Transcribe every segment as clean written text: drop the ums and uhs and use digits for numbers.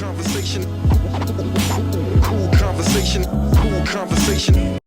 conversation, cool conversation, cool conversation.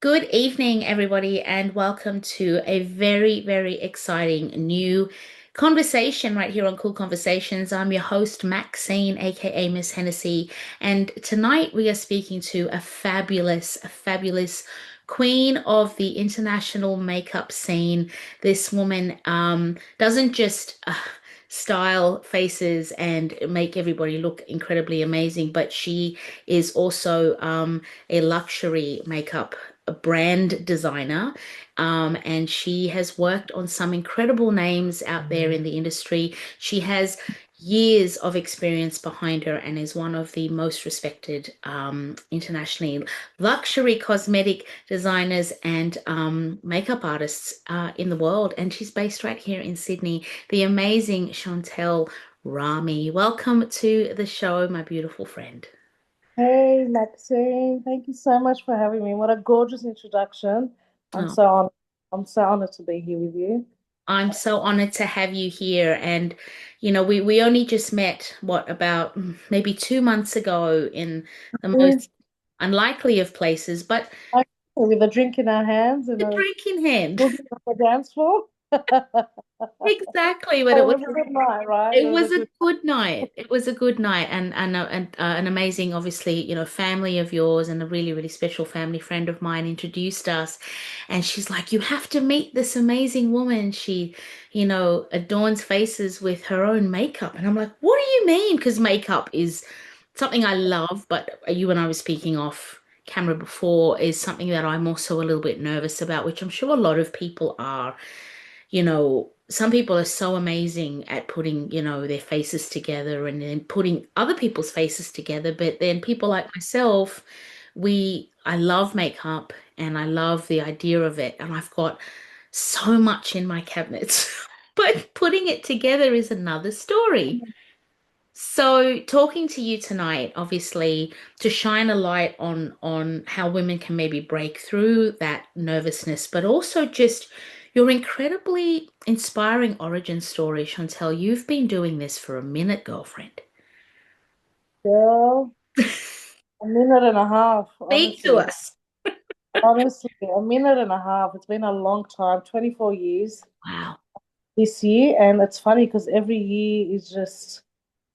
Good evening, everybody, and welcome to a very, very exciting new conversation right here on Cool Conversations. I'm your host, Maxine, aka Miss Hennessy, and tonight we are speaking to a fabulous queen of the international makeup scene. This woman doesn't just style faces and make everybody look incredibly amazing, but she is also a luxury makeup a brand designer, and she has worked on some incredible names out there in the industry. She has years of experience behind her and is one of the most respected internationally luxury cosmetic designers and makeup artists in the world. And she's based right here in Sydney, the amazing Chantel Rahme. Welcome to the show, my beautiful friend. Hey, Maxine, thank you so much for having me. What a gorgeous introduction. I'm Oh, so honored. I'm so honored to be here with you. I'm so honored to have you here. And, we only just met, what, about maybe 2 months ago in the Mm. most unlikely of places, but Okay, with a drink in our hands and the a drink in hand. boogie on the dance floor. Exactly, but But it was a good night, right? It it was a was a good. good night. It was a good night, and an amazing, obviously, family of yours and a really, really special family friend of mine introduced us, and she's like, "You have to meet this amazing woman." She, adorns faces with her own makeup, and I'm like, "What do you mean?" Because makeup is something I love, but you and I were speaking off camera before is something that I'm also a little bit nervous about, which I'm sure a lot of people are. Some people are so amazing at putting, their faces together and then putting other people's faces together. But then people like myself, I love makeup and I love the idea of it. And I've got so much in my cabinets, but putting it together is another story. So, talking to you tonight, obviously, to shine a light on how women can maybe break through that nervousness, but also just your incredibly inspiring origin story, Chantel. You've been doing this for a minute, girlfriend. Girl, a minute and a half, Speak to honestly. us. Honestly, a minute and a half. It's been a long time, 24 years Wow. this year. And it's funny because every year is just,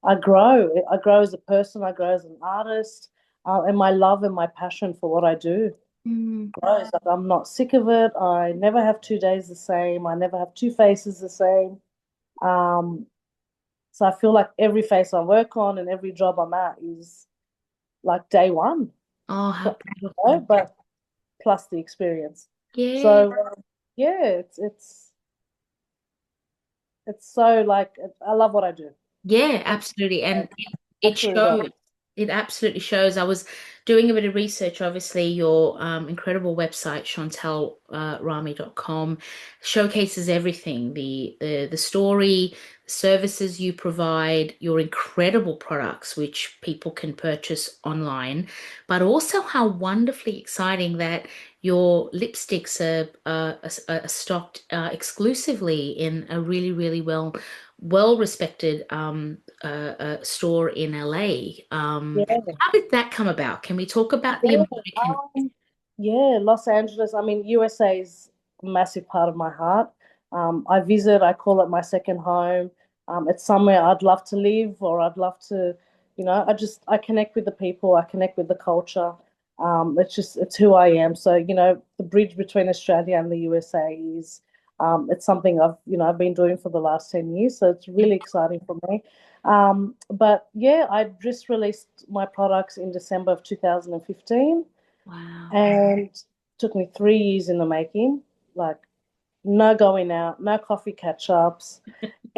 I grow. I grow as a person, I grow as an artist, and my love and my passion for what I do Mm. grows. Like, I'm not sick of it. I never have 2 days the same. I never have two faces the same. Um, so I feel like every face I work on and every job I'm at is like day one, Oh, how you know, beautiful. but plus the experience. Yeah. So yeah, it's so like I love what I do. Yeah, I absolutely. And it absolutely love shows. It absolutely shows. I was doing a bit of research, obviously, your incredible website, chantelrami.com, showcases everything, the story, the services you provide, your incredible products, which people can purchase online, but also how wonderfully exciting that your lipsticks are stocked exclusively in a really, really well respected store in LA. it. Yeah. How did that come about? Can we talk about the Yeah, American? yeah, Los Angeles. I mean, USA is a massive part of my heart. I visit, I call it my second home. It's somewhere I'd love to live, or I'd love to, I connect with the people, I connect with the culture. It's who I am. So, the bridge between Australia and the USA is, it's something I've been doing for the last 10 years. So it's really exciting for me. But yeah, I just released my products in December of 2015 Wow. and took me 3 years in the making. Like no going out, no coffee catch ups.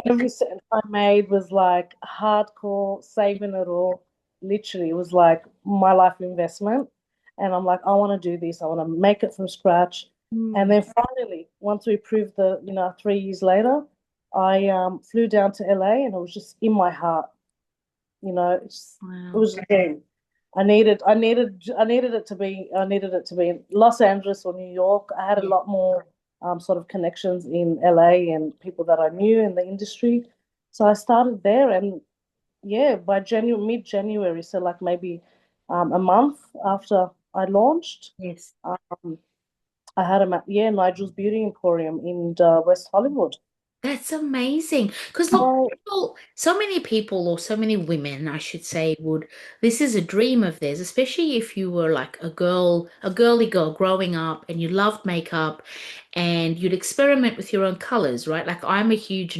Every cent I made was like hardcore, saving it all. Literally, it was like my life investment. And I'm like, I want to do this. I want to make it from scratch. And Mm. then finally, once we proved 3 years later, I flew down to LA, and it was just in my heart. It Wow. was a dream. I needed it to be in Los Angeles or New York. I had a Yeah. lot more sort of connections in LA and people that I knew in the industry. So I started there, and yeah, by January, mid-January, so like maybe a month after I launched, Yes. um, I had Nigel's Beauty Emporium in West Hollywood. That's amazing. Because look, Oh, so many people, or so many women, I should say, this is a dream of theirs, especially if you were like a girl, a girly girl growing up and you loved makeup and you'd experiment with your own colors, right? Like I'm a huge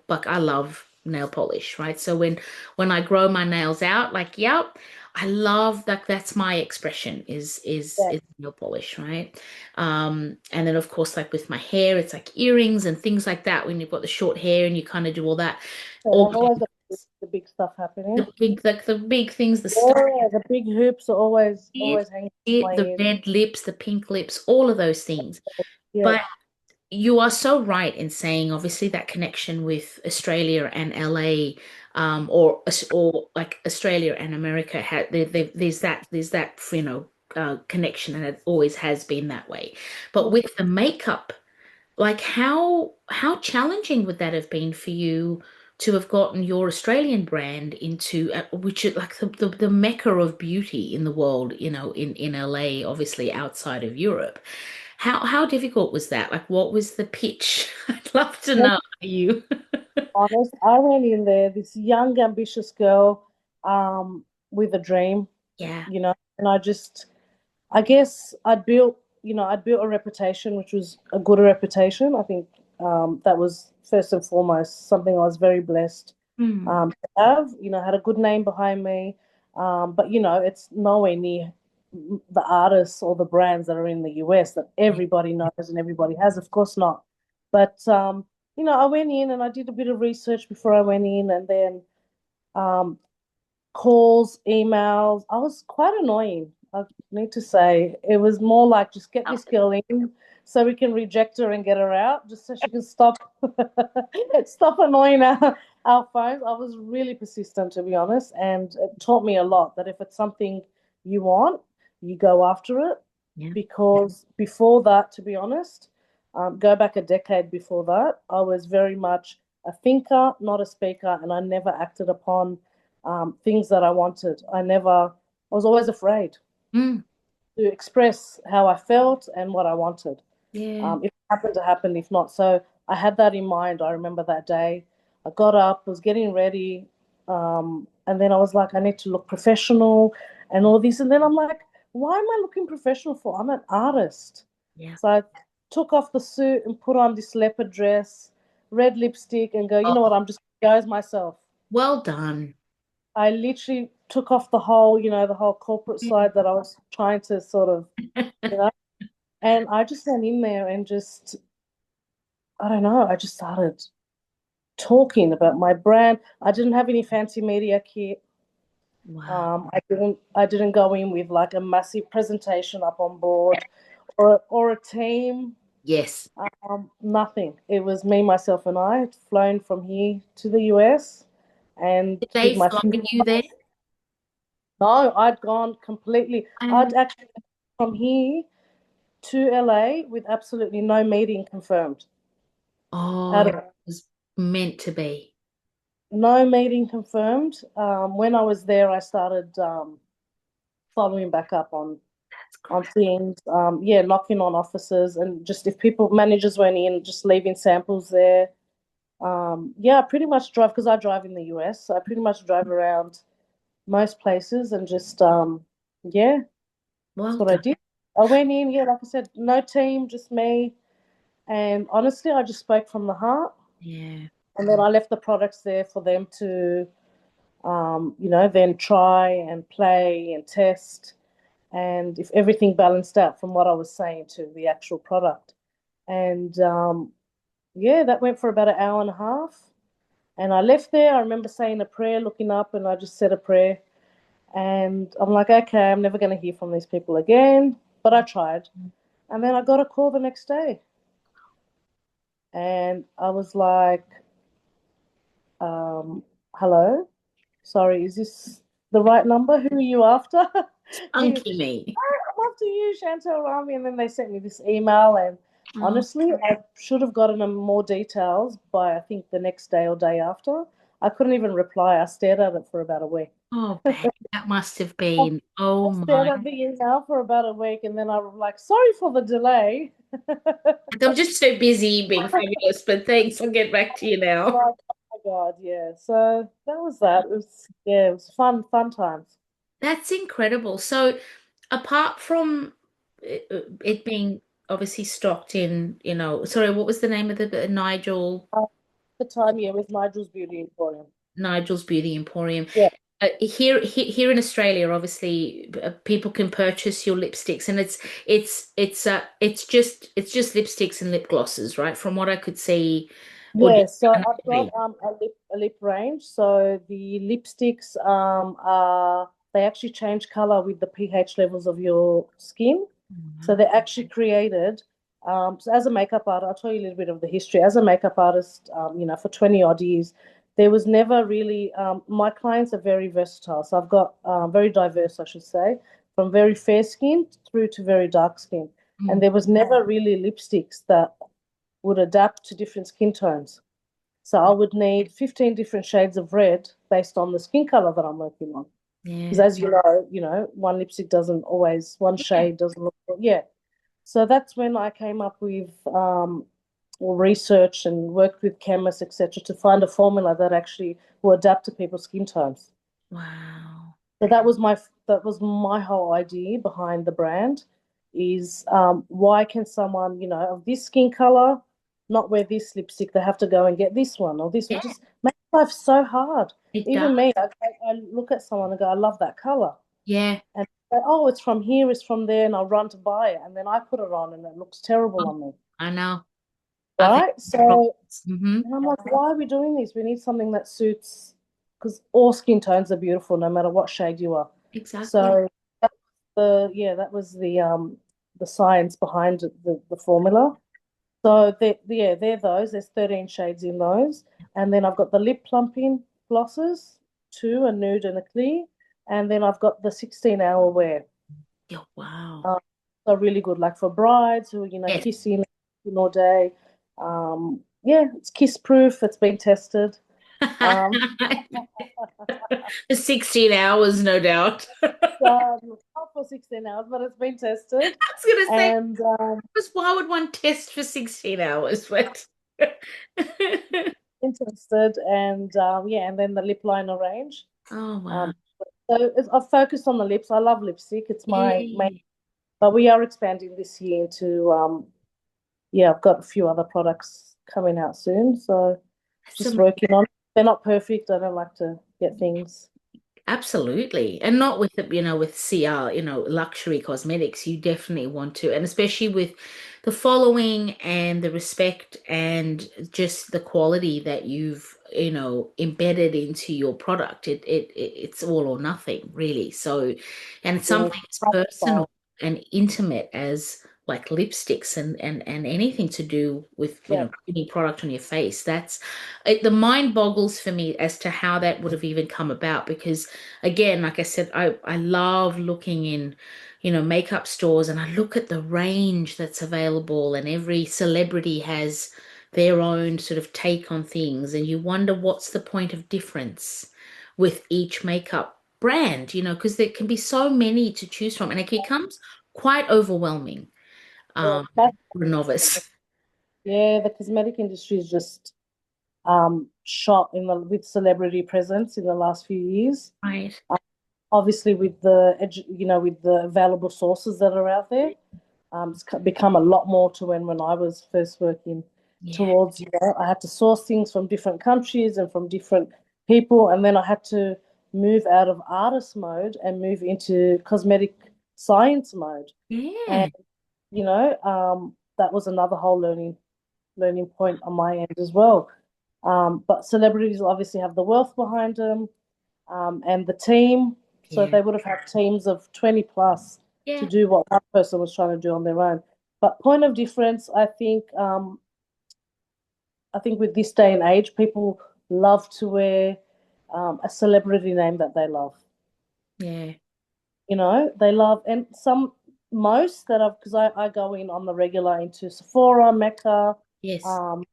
like I love nail polish, right? So when I grow my nails out, like, yep, I love that. That's my expression yeah, is nail polish, right? And then of course, like with my hair, it's like earrings and things like that when you've got the short hair and you kind of do all that. yeah, All always the big stuff happening. the big things, the stuff, Yeah, the big hoops are always hanging on my the head. red lips, the pink lips, all of those things. Yeah, But you are so right in saying, obviously, that connection with Australia and LA, or like Australia and America, there's that connection, and it always has been that way. But with the makeup, like how challenging would that have been for you to have gotten your Australian brand into which is like the mecca of beauty in the world, in LA, obviously outside of Europe. How difficult was that? Like what was the pitch? I'd love to to know you. be honest, I went in there, this young, ambitious girl, with a dream, Yeah. and I guess I'd built a reputation, which was a good reputation. I think that was first and foremost something I was very blessed Hmm. to have. Had a good name behind me, but it's nowhere near the artists or the brands that are in the US that everybody knows and everybody has. Of course not. But I went in and I did a bit of research before I went in, and then um, calls, emails. I was quite annoying. I need to say it was more like just get this girl in so we can reject her and get her out, just so she can stop stop annoying our phones. I was really persistent, to be honest, and it taught me a lot that if it's something you want, you go after it. Yeah. Because before that, to be honest, go back a decade before that, I was very much a thinker, not a speaker, and I never acted upon things that I wanted. I was always afraid Mm. to express how I felt and what I wanted. Yeah. If it happened to happen, if not. So I had that in mind. I remember that day. I got up, was getting ready, and then I was like, I need to look professional and all this. And then I'm like, why am I looking professional for? I'm an artist. Yeah. So I took off the suit and put on this leopard dress, red lipstick, and go, you know what, Oh, I'm just going to go as myself. well done. I literally took off the whole corporate side that I was trying to sort of, you know, and I just went in there and just, I don't know, I just started talking about my brand. I didn't have any fancy media kit. Wow. I didn't go in with like a massive presentation up on board or a team. Yes. Nothing. It was me, myself, and I had flown from here to the US and Did with they my fly you there? no, I'd gone completely. Um, I'd actually from here to LA with absolutely no meeting confirmed. oh, At it all. was meant to be. No meeting confirmed. When I was there, I started following back up That's on great. things. Yeah, knocking on offices and just if people managers went in, just leaving samples there. Yeah, I pretty much drive because I drive in the US. So I pretty much drive around most places and just yeah, that's Well what I done. did. I went in, yeah, like I said, no team, just me. And honestly, I just spoke from the heart. Yeah. And then I left the products there for them to, then try and play and test. And if everything balanced out from what I was saying to the actual product. And yeah, that went for about an hour and a half. And I left there. I remember saying a prayer, looking up, and I just said a prayer. And I'm like, okay, I'm never going to hear from these people again. But I tried. And then I got a call the next day. And I was like, Hello. Sorry, is this the right number? Who are you after? He, Unky me. I'm after you, Chantel Rahme. And then they sent me this email, and Oh, honestly, I should have gotten them more details by I think the next day or day after. I couldn't even reply. I stared at it for about a week. oh, babe, that must have I been. Oh stared my. at the email for about a week, and then I was like, "Sorry for the delay." I'm just so busy being fabulous, but thanks. I'll get back to you now. Like, oh my God, yeah. So that was that. It was yeah, it was fun times. That's incredible. So, apart from it being obviously stocked in, sorry, what was the name of the The time, yeah, with Nigel's Beauty Emporium. Nigel's Beauty Emporium? Yeah. Here in Australia, obviously, people can purchase your lipsticks, and it's just lipsticks and lip glosses, right? From what I could see, or do Yeah, so you I've got a lip range. So the lipsticks are they actually change color with the pH levels of your skin. So they're actually created. So as a makeup artist, I'll tell you a little bit of the history. As a makeup artist, for 20 odd years, there was never really my clients are very versatile. So I've got very diverse, I should say, from very fair skin through to very dark skin. And Mm. there was never really lipsticks that would adapt to different skin tones. So I would need 15 different shades of red based on the skin color that I'm working on. Because Yeah. as one lipstick doesn't always, one Yeah. shade doesn't look, yeah. So that's when I came up with or research and worked with chemists, etc., to find a formula that actually will adapt to people's skin tones. Wow. So that was my whole idea behind the brand is why can someone, of this skin color not wear this lipstick? They have to go and get this one or this one. Yeah, Just make life so hard. it does. Even me, I look at someone and go, I love that color. Yeah. And say, oh, it's from here, it's from there, and I'll run to buy it. And then I put it on and it looks terrible Oh, on me. I know. I've had Right? problems. So and I'm like, why are we doing this? We need something that suits, because all skin tones are beautiful no matter what shade you are. Exactly. So that was the science behind the formula. So they're those. There's 13 shades in those, and then I've got the lip plumping glosses, two, a nude and a clear, and then I've got the 16-hour wear. Yeah, wow. Um, so really good, like for brides who Yes. kissing all day. Yeah, it's kiss proof. It's been tested. Um, For 16 hours, no doubt. I not for 16 hours, but it's been tested, was gonna say, and why would one test for 16 hours? But interested, and yeah, and then the lip liner range. oh wow. Um, so I've focused on the lips. I love lipstick. It's my main, Yeah. but we are expanding this year to yeah, I've got a few other products coming out soon. So That's just amazing. working on it. They're not perfect. I don't like to get things. Absolutely. And not with with CR, luxury cosmetics. You definitely want to, and especially with the following and the respect and just the quality that you've, embedded into your product. It's all or nothing, really. So, and it's Yeah, something as personal and intimate as like lipsticks and anything to do with, yeah, putting product on your face. The mind boggles for me as to how that would have even come about because again, like I said, I love looking in, makeup stores and I look at the range that's available and every celebrity has their own sort of take on things and you wonder what's the point of difference with each makeup brand, because there can be so many to choose from and it becomes quite overwhelming yeah. That's, for a novice. yeah, the cosmetic industry is just shot with celebrity presence in the last few years. Right. Obviously, with with the available sources that are out there, it's become a lot more to when I was first working Yeah. towards, I had to source things from different countries and from different people, and then I had to move out of artist mode and move into cosmetic science mode. Yeah. And, that was another whole learning point on my end as well. But celebrities obviously have the wealth behind them, and the team. So Yeah. they would have had teams of 20 plus to Yeah. do what one person was trying to do on their own. But point of difference, I think with this day and age, people love to wear a celebrity name that they love. Yeah. You know, they love, and most that I've, because I go in on the regular into Sephora, Mecca, Yes. um,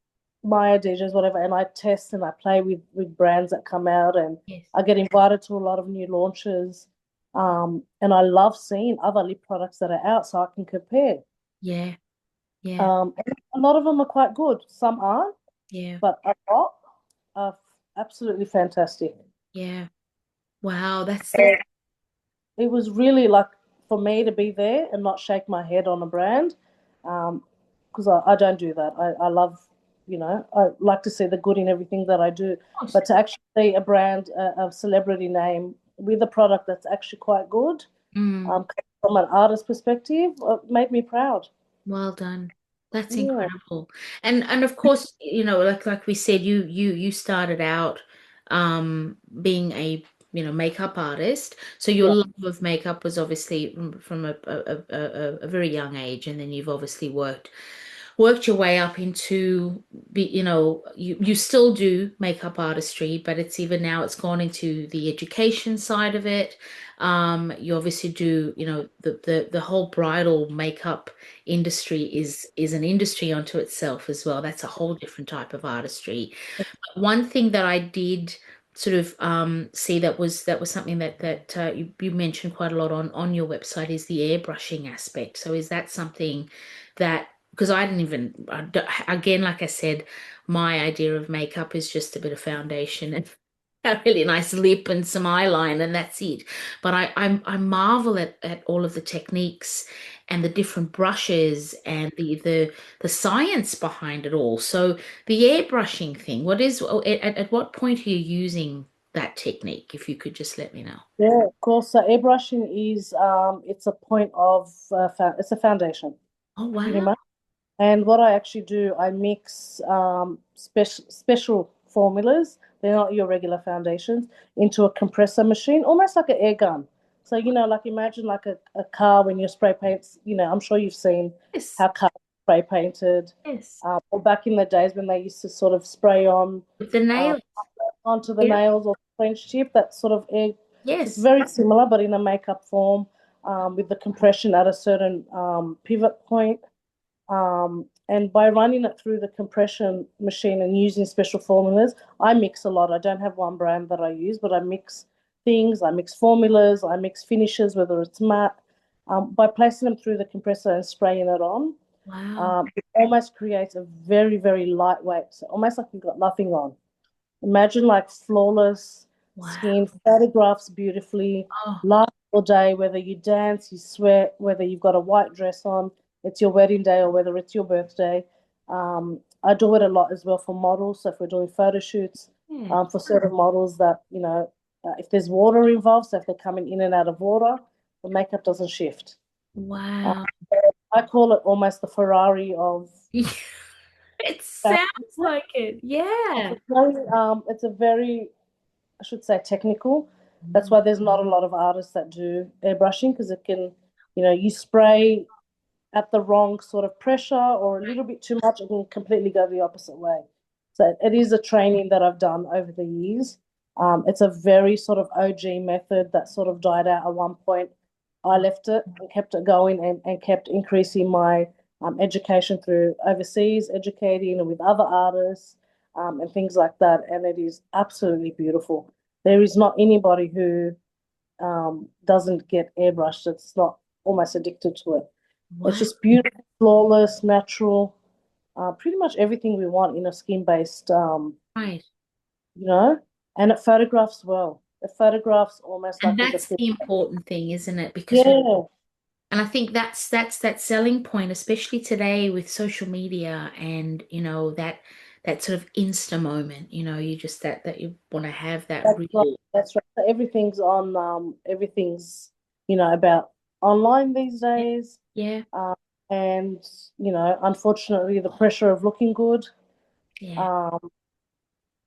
Maya, DJs, whatever, and I test and I play with brands that come out, and Yes. I get invited to a lot of new launches. And I love seeing other lip products that are out so I can compare. Yeah. Yeah. And a lot of them are quite good. Some aren't, Yeah. but a lot are absolutely fantastic. Yeah. Wow. That's So it was really like for me to be there and not shake my head on a brand, because I don't do that. I love, I like to see the good in everything that I do. awesome. But to actually see a brand, a celebrity name with a product that's actually quite good, Mm. from an artist perspective, made me proud. Well done. That's Yeah, incredible. And of course, like we said, you started out being a makeup artist. So your yeah. love of makeup was obviously from a very young age, and then you've obviously worked your way up into you still do makeup artistry, but it's even now it's gone into the education side of it. You obviously do, the whole bridal makeup industry is an industry unto itself as well. That's a whole different type of artistry. One thing that I did sort of see that was something that you mentioned quite a lot on your website is the airbrushing aspect. So is that something that because I didn't even again, like I said, my idea of makeup is just a bit of foundation and a really nice lip and some eyeliner, and that's it. But I marvel at all of the techniques and the different brushes and the science behind it all. So the airbrushing thing, at what point are you using that technique? If you could just let me know. Yeah, of course. So airbrushing is it's a point of it's a foundation, Oh pretty wow. much. And what I actually do, I mix special formulas. They're not your regular foundations into a compressor machine, almost like an air gun. So like imagine like a car when you spray paints. I'm sure you've seen Yes. how cars are spray painted, Yes. or back in the days when they used to sort of spray on With the um, nails. onto the Yeah. nails or French tip. That sort of air. So it's Yes. very similar, but in a makeup form, with the compression at a certain pivot point. And by running it through the compression machine and using special formulas, I mix a lot. I don't have one brand that I use, but I mix things, I mix formulas, I mix finishes, whether it's matte. By placing them through the compressor and spraying it on, Wow. it almost creates a very, very lightweight, so almost like you've got nothing on. Imagine like flawless Wow. skin, photographs beautifully, Oh, last all day, whether you dance, you sweat, whether you've got a white dress on, it's your wedding day or whether it's your birthday. I do it a lot as well for models. So if we're doing photo shoots, yeah. for certain models that, if there's water involved, so if they're coming in and out of water, the makeup doesn't shift. Uh, Wow. I call it almost the Ferrari of It fashion. sounds like it. Yeah. It's a very I should say technical. That's Mm. why there's not a lot of artists that do airbrushing because it can, you spray at the wrong sort of pressure or a little bit too much, it can completely go the opposite way. So it is a training that I've done over the years. It's a very sort of OG method that sort of died out at one point. I left it and kept it going and kept increasing my education through overseas, educating with other artists, and things like that. And it is absolutely beautiful. There is not anybody who doesn't get airbrushed. It's not almost addicted to it. It's Wow. just beautiful, flawless, natural, pretty much everything we want in a skin-based, Right. you know, and it photographs well. It photographs almost And like with a that's film. the important thing, isn't it? Because Yeah, and I think that's that selling point, especially today with social media and that sort of Insta moment, you just that you want to have that that's right. real. That's right. So everything's on, everything's, about online these days. Yeah. Uh, and, unfortunately, the pressure of looking good, Yeah. um,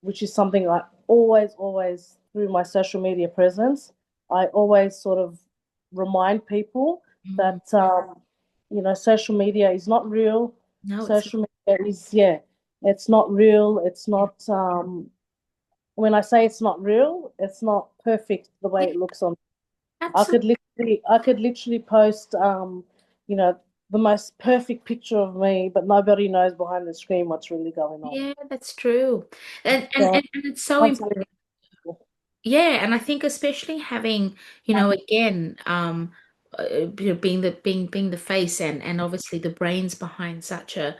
which is something I always, through my social media presence, I always sort of remind people Mm. that, social media is not real. No, it's not. Social media is, yeah, it's not real. It's Yeah. not, when I say it's not real, it's not perfect the way Yeah, it looks on. absolutely. I could literally post, you know, the most perfect picture of me, but nobody knows behind the screen what's really going on. Yeah, that's true. And and, So and, and it's so once important. again, Yeah, and I think especially having, again, being the face and obviously the brains behind such an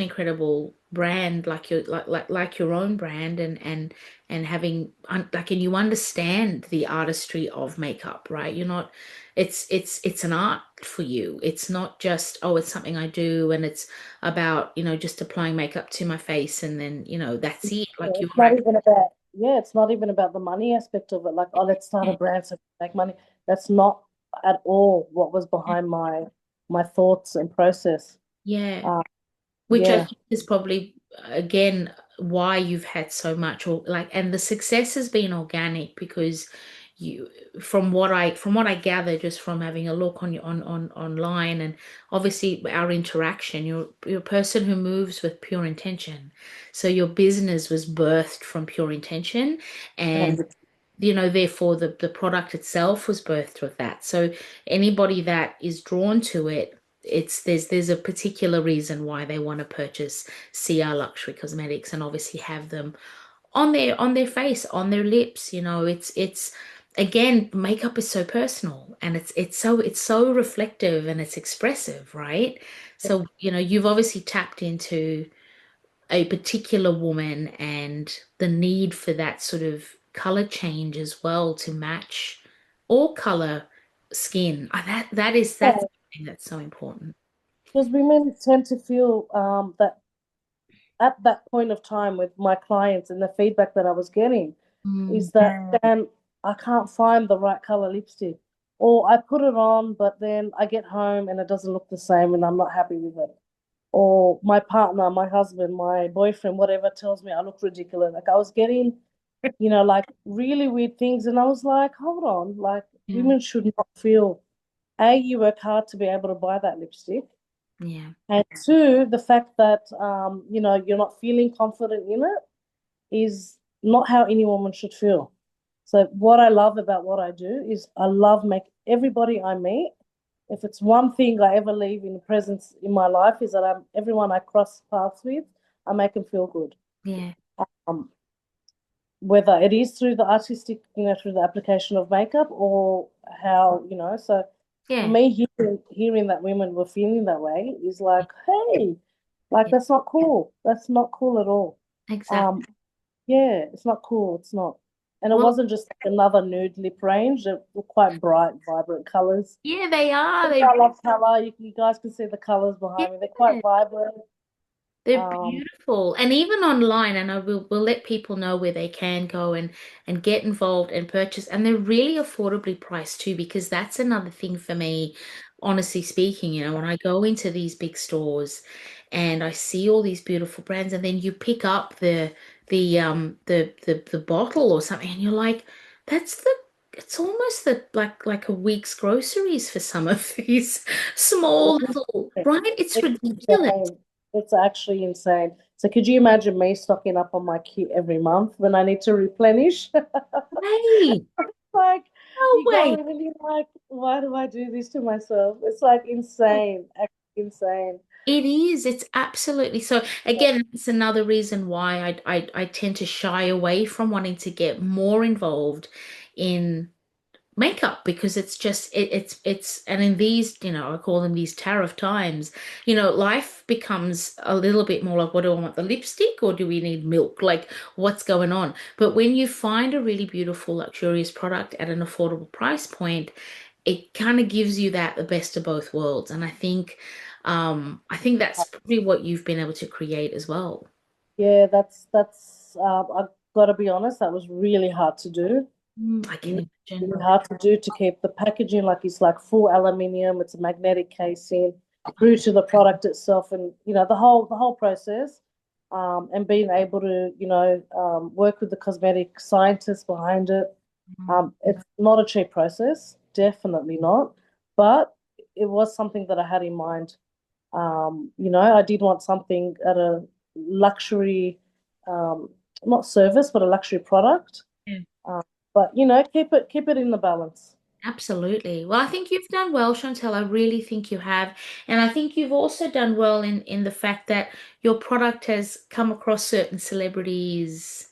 incredible brand like your own brand and having like and you understand the artistry of makeup, right? You're not it's an art for you. It's not just, oh, it's something I do and it's about, just applying makeup to my face and then, that's it. Like you're it's not actually, even about, yeah, it's not even about the money aspect of it. Like, oh, let's start a brand so we can make money. That's not at all what was behind my thoughts and process. yeah. Uh, Which I yeah, think is probably again why you've had so much or like and the success has been organic because you from what I gather just from having a look on your on online and obviously our interaction you're a person who moves with pure intention, so your business was birthed from pure intention and 100%. therefore the product itself was birthed with that. So anybody that is drawn to it, there's a particular reason why they want to purchase CR Luxury Cosmetics and obviously have them on their face, on their lips. It's again, makeup is so personal and it's so reflective and it's expressive, right? So, you've obviously tapped into a particular woman and the need for that sort of color change as well to match all color skin. That's something that's so important. Because women tend to feel that at that point of time with my clients and the feedback that I was getting Mm, is that then I can't find the right color lipstick. Or I put it on, but then I get home and it doesn't look the same and I'm not happy with it. Or my partner, my husband, my boyfriend, whatever tells me I look ridiculous. Like I was getting, like really weird things. And I was like, hold on, like yeah, women should not feel, A, you work hard to be able to buy that lipstick. yeah, And two, the fact that you're not feeling confident in it is not how any woman should feel. So what I love about what I do is I love make everybody I meet. If it's one thing I ever leave in the presence in my life is that everyone I cross paths with, I make them feel good. yeah, Um, whether it is through the artistic, through the application of makeup or how, so for yeah, me, hearing that women were feeling that way is like, hey, like yeah, that's not cool. That's not cool at all. exactly. Um, yeah, it's not cool. It's not. And it Well, wasn't just like another nude lip range. They were quite bright, vibrant colors. yeah, they are. I love color. You guys can see the colors behind me. They're quite Yeah. vibrant. They're Um, beautiful. And even online, and we'll let people know where they can go and get involved and purchase. And they're really affordably priced too, because that's another thing for me, honestly speaking, when I go into these big stores and I see all these beautiful brands, and then you pick up the bottle or something, and you're like, that's the it's almost like a week's groceries for some of these small little, right? It's it's ridiculous. insane. It's actually insane. So could you imagine me stocking up on my kit every month when I need to replenish? Right. Like No you go way. in and you're like, why do I do this to myself? It's like insane, actually insane. It is. It's absolutely so. Again, it's another reason why I tend to shy away from wanting to get more involved in makeup because it's just it's and in these, I call them these tariff times, life becomes a little bit more like, what do I want, the lipstick or do we need milk? Like what's going on? But when you find a really beautiful, luxurious product at an affordable price point, it kind of gives you that the best of both worlds. And I think that's probably what you've been able to create as well. Yeah, that's I've got to be honest, that was really hard to do. I can Really, imagine. really hard to do to keep the packaging like it's like full aluminium, it's a magnetic casing through to the product itself and the whole process. And being able to, work with the cosmetic scientists behind it. It's not a cheap process, definitely not. But it was something that I had in mind. I did want something at a luxury, um, not service, but a luxury product. Yeah. But keep it in the balance. Absolutely. Well, I think you've done well, Chantel. I really think you have. And I think you've also done well in the fact that your product has come across certain celebrities'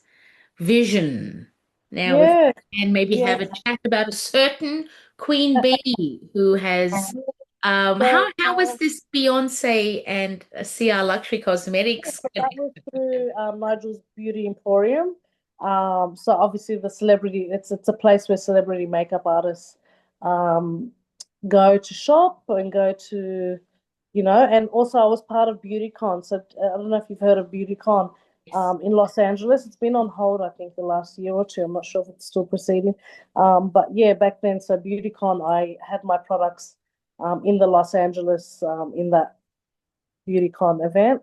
vision. Now, if Yeah, we can maybe yeah. have a chat about a certain Queen Bee who has So how was this Beyonce and CR Luxury Cosmetics? that was through Nigel's Beauty Emporium. So obviously the celebrity, it's a place where celebrity makeup artists um, go to shop and go to, and also I was part of BeautyCon. So I don't know if you've heard of BeautyCon Yes. in Los Angeles. It's been on hold, I think, the last year or two. I'm not sure if it's still proceeding. But yeah, back then, so BeautyCon, I had my products in the Los Angeles in that BeautyCon event.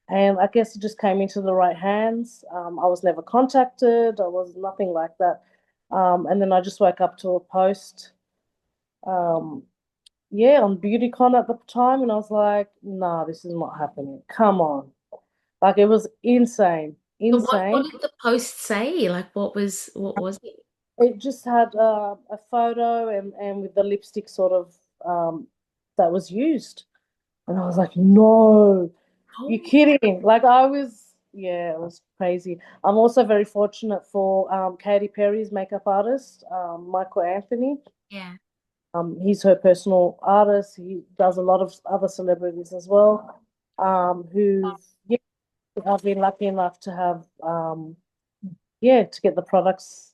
And I guess it just came into the right hands. I was never contacted. I was nothing like that. And then I just woke up to a post, um, yeah, on BeautyCon at the time, and I was like, nah, this is not happening. Come on. Like it was insane, So what insane. did the post say? Like what was it? It just had a photo and with the lipstick sort of that was used. And I was like, no, you're Oh, kidding. Like I was, yeah, it was crazy. I'm also very fortunate for Katy Perry's makeup artist, Michael Anthony. yeah. He's her personal artist. He does a lot of other celebrities as well. Who've yeah, I've been lucky enough to have to get the products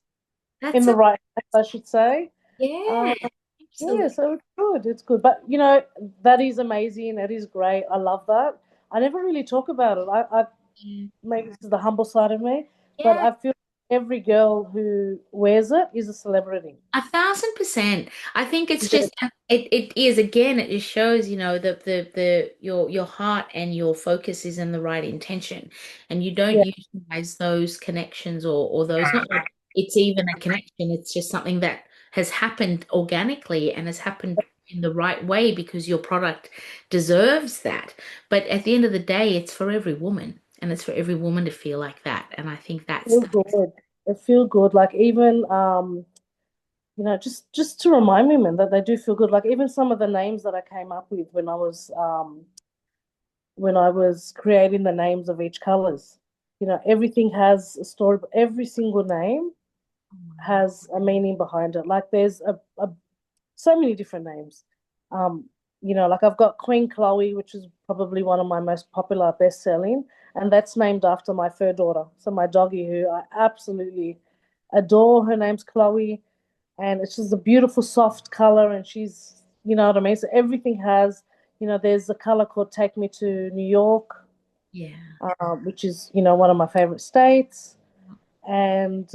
in That's the a right hands, I should say. yeah, Um, yeah, absolutely. so it's good. It's good. But that is amazing. It is great. I love that. I never really talk about it. I maybe this is the humble side of me, but Yeah, I feel every girl who wears it is a celebrity. 1,000%. I think it's Yeah, just it is again, it just shows, the your heart and your focus is in the right intention. And you don't yeah, utilize those connections or those not that it's even a connection, it's just something that has happened organically and has happened in the right way because your product deserves that. But at the end of the day, it's for every woman. And it's for every woman to feel like that. And I think that's feel good. It feel good. Like even just to remind women that they do feel good. Like even some of the names that I came up with when I was creating the names of each colors. Everything has a story. Every single name has a meaning behind it. Like there's so many different names. Um, like I've got Queen Chloe, which is probably one of my most popular best-selling, and that's named after my fur daughter. So my doggy, who I absolutely adore, her name's Chloe, and it's just a beautiful, soft color, and she's, you know what I mean. So everything has, there's a color called Take Me to New York, yeah. which is, one of my favorite states. And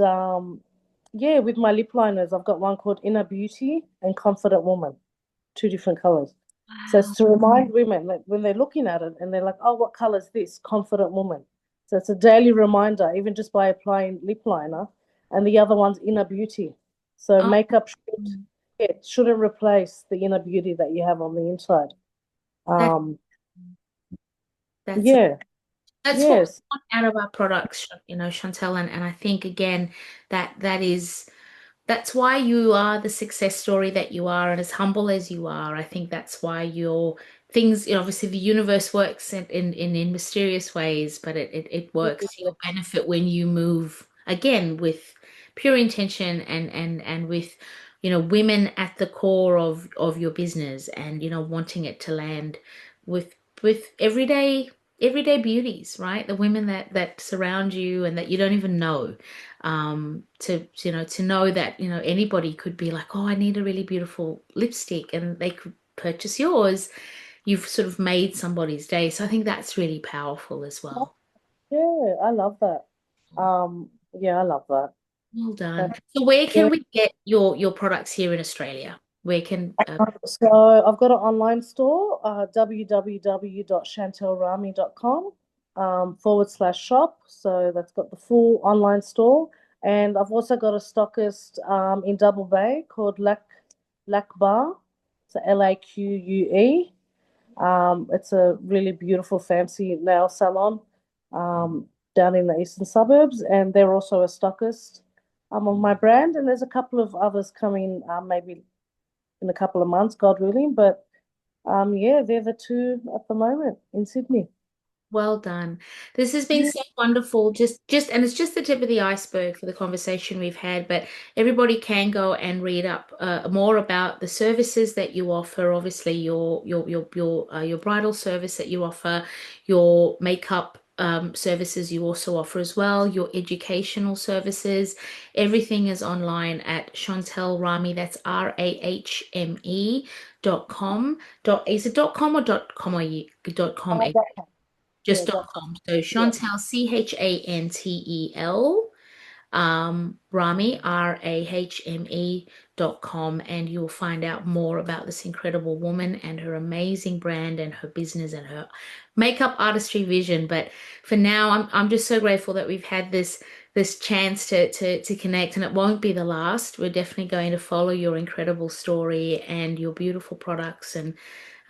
yeah, with my lip liners, I've got one called Inner Beauty and Confident Woman, two different colors. So it's Wow. to remind women that when they're looking at it and they're like, oh, what color is this? Confident Woman. So it's a daily reminder, even just by applying lip liner. And the other one's Inner Beauty. So Oh, makeup shouldn't replace the inner beauty that you have on the inside. that Um, that's yeah, that's what we yes. want out of our products, Chantel, and I think again that's why you are the success story that you are, and as humble as you are, I think that's why your things, obviously the universe works in mysterious ways, but it works to your benefit when you move again with pure intention and with, women at the core of your business and, wanting it to land with everyday beauties, right? The women that surround you and that you don't even know, to know that anybody could be like, oh, I need a really beautiful lipstick, and they could purchase yours. You've sort of made somebody's day, so I think that's really powerful as well. Yeah, I love that. Yeah, I love that. Well done. Uh, So where yeah. can we get your products here in Australia? Where can So I've got an online store, www.chantelrahme.com /shop. So that's got the full online store. And I've also got a stockist in Double Bay called Lac Bar. So LAQUE. It's a really beautiful, fancy nail salon. down in the eastern suburbs, and they're also a stockist of my brand. And there's a couple of others coming, maybe in a couple of months, God willing. But yeah, they're the two at the moment in Sydney. Well done. This has been so wonderful. And it's just the tip of the iceberg for the conversation we've had, but everybody can go and read up more about the services that you offer. Obviously, your bridal service that you offer, your makeup services you also offer as well, your educational services. Everything is online at Chantel Rahme. That's RAHME.com. Is it .com or .com or .com? Yeah, Just .com. So yeah. Chantel, Chantel, Rahme, RAHME.com, and you'll find out more about this incredible woman and her amazing brand and her business and her makeup artistry vision. But for now, I'm just so grateful that we've had this chance to connect, and it won't be the last. We're definitely going to follow your incredible story and your beautiful products and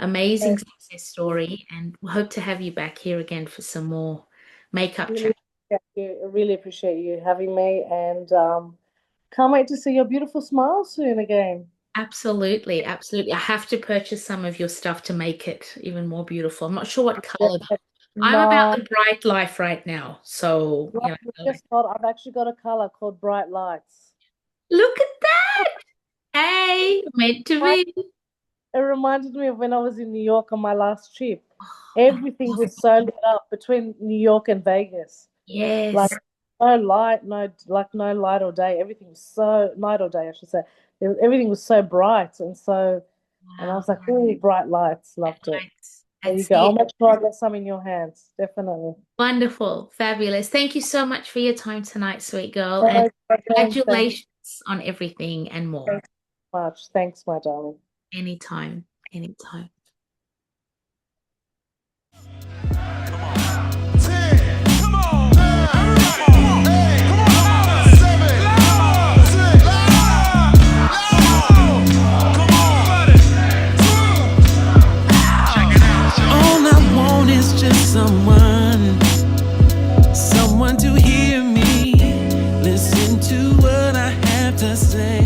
amazing success story, and we hope to have you back here again for some more makeup chat. I really appreciate you having me, and can't wait to see your beautiful smile soon again. Absolutely, absolutely. I have to purchase some of your stuff to make it even more beautiful. I'm not sure what color. I'm about No, the bright life right now, so well, I've actually got a color called Bright Lights. look at that. Hey, meant to be. It reminded me of when I was in New York on my last trip. Oh, Everything was so lit up between New York and Vegas. Like yes. no light, no light or day. Everything was so night or day, I should say. Everything was so bright, and I Wow. was like, "Ooh, bright lights!" Loved it. There you That's go. I'll it. make sure I get some in your hands. Definitely. Wonderful. Fabulous. Thank you so much for your time tonight, sweet girl, and No problem. congratulations on everything and more. Thanks so much. Thanks, my darling. Anytime. Anytime. 10, come on, 9, come on, 8, come on, 7, 6, come on, 2. Check it out. All I want is just someone to hear me, listen to what I have to say.